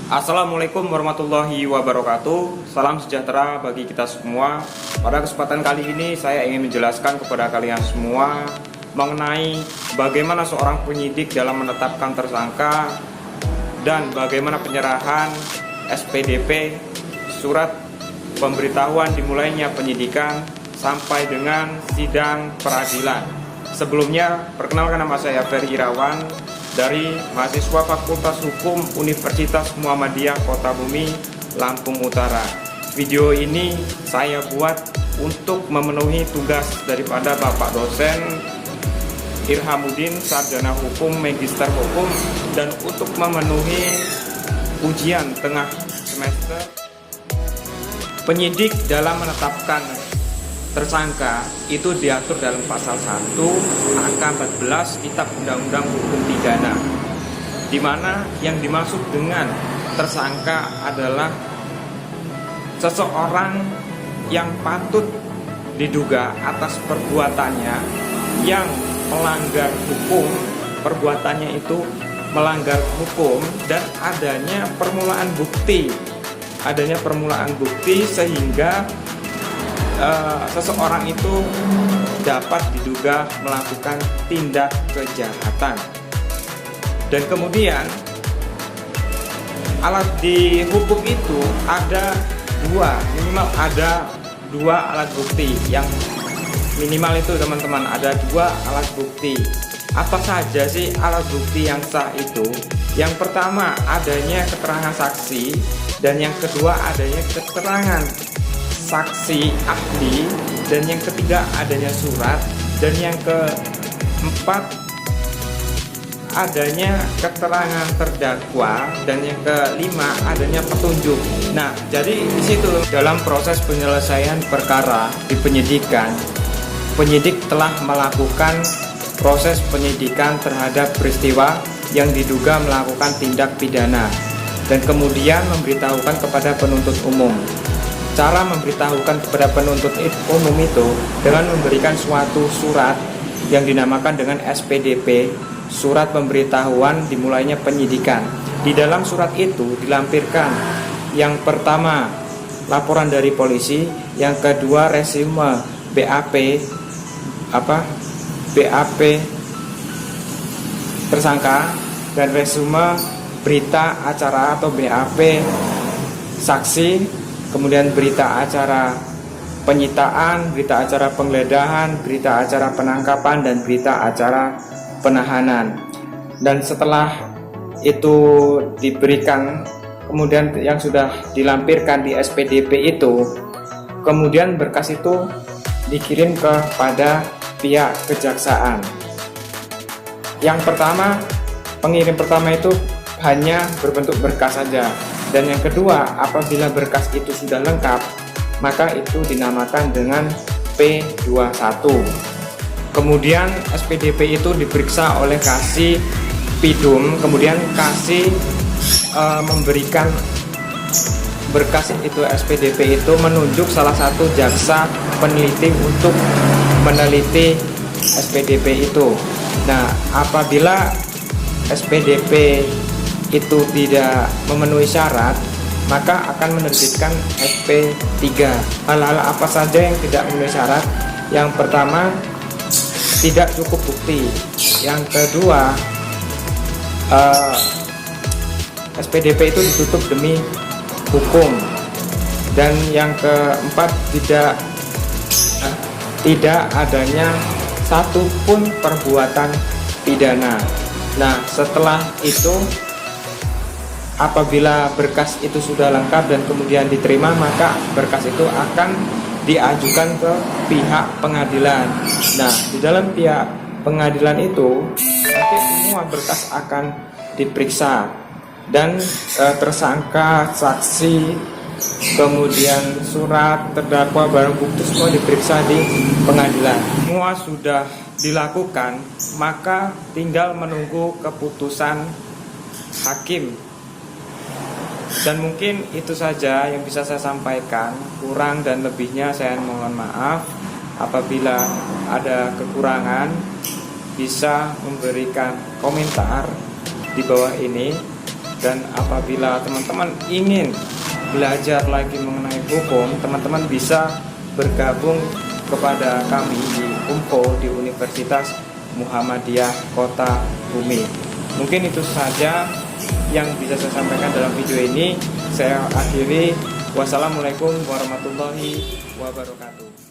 Assalamualaikum warahmatullahi wabarakatuh. Salam sejahtera bagi kita semua. Pada kesempatan kali ini saya ingin menjelaskan kepada kalian semua mengenai bagaimana seorang penyidik dalam menetapkan tersangka dan bagaimana penyerahan SPDP, surat pemberitahuan dimulainya penyidikan sampai dengan sidang peradilan. Sebelumnya, perkenalkan nama saya Ferry Irawan dari mahasiswa Fakultas Hukum Universitas Muhammadiyah Kota Bumi, Lampung Utara. Video ini saya buat untuk memenuhi tugas daripada Bapak dosen Irhamuddin, Sarjana Hukum, Magister Hukum, dan untuk memenuhi ujian tengah semester. Penyidik dalam menetapkan tersangka itu diatur dalam pasal 1 angka 14 Kitab Undang-Undang Hukum Pidana, di mana yang dimaksud dengan tersangka adalah seseorang yang patut diduga atas perbuatannya yang melanggar hukum, perbuatannya itu melanggar hukum, dan adanya permulaan bukti sehingga seseorang itu dapat diduga melakukan tindak kejahatan. Dan kemudian alat di hukum itu ada minimal ada dua alat bukti. Yang minimal itu teman-teman ada dua alat bukti. Apa saja sih alat bukti yang sah itu? Yang pertama adanya keterangan saksi, dan yang kedua adanya keterangan saksi ahli, dan yang ketiga adanya surat, dan yang keempat adanya keterangan terdakwa, dan yang kelima adanya petunjuk. Nah, jadi di situ dalam proses penyelesaian perkara di penyidikan, penyidik telah melakukan proses penyidikan terhadap peristiwa yang diduga melakukan tindak pidana, dan kemudian memberitahukan kepada penuntut umum. Cara memberitahukan kepada penuntut umum itu dengan memberikan suatu surat yang dinamakan dengan SPDP, surat pemberitahuan dimulainya penyidikan. Di dalam surat itu dilampirkan yang pertama laporan dari polisi, yang kedua resume BAP tersangka, dan resume berita acara atau BAP saksi, kemudian berita acara penyitaan, berita acara penggeledahan, berita acara penangkapan, dan berita acara penahanan. Dan setelah itu diberikan, kemudian yang sudah dilampirkan di SPDP itu, kemudian berkas itu dikirim kepada pihak kejaksaan. Yang pertama, pengirim pertama itu hanya berbentuk berkas saja. Dan yang kedua, apabila berkas itu sudah lengkap, maka itu dinamakan dengan P21. Kemudian SPDP itu diperiksa oleh Kasih Pidum, kemudian Kasih memberikan berkas itu SPDP itu menunjuk salah satu jaksa peneliti untuk meneliti SPDP itu. Nah, apabila SPDP itu tidak memenuhi syarat, maka akan menerbitkan SP3. Hal-hal apa saja yang tidak memenuhi syarat? Yang pertama, tidak cukup bukti. Yang kedua, SPDP itu ditutup demi hukum. Dan yang keempat, tidak adanya satupun perbuatan pidana. Nah, setelah itu, apabila berkas itu sudah lengkap dan kemudian diterima, maka berkas itu akan diajukan ke pihak pengadilan. Nah, di dalam pihak pengadilan itu nanti semua berkas akan diperiksa, dan tersangka, saksi, kemudian surat, terdakwa, barang bukti semua diperiksa di pengadilan. Semua sudah dilakukan, maka tinggal menunggu keputusan hakim. Dan mungkin itu saja yang bisa saya sampaikan. Kurang dan lebihnya saya mohon maaf. Apabila ada kekurangan, bisa memberikan komentar di bawah ini. Dan apabila teman-teman ingin belajar lagi mengenai hukum, teman-teman bisa bergabung kepada kami di UMPO di Universitas Muhammadiyah Kota Bumi. Mungkin itu saja yang bisa saya sampaikan dalam video ini. Saya akhiri. Wassalamualaikum warahmatullahi wabarakatuh.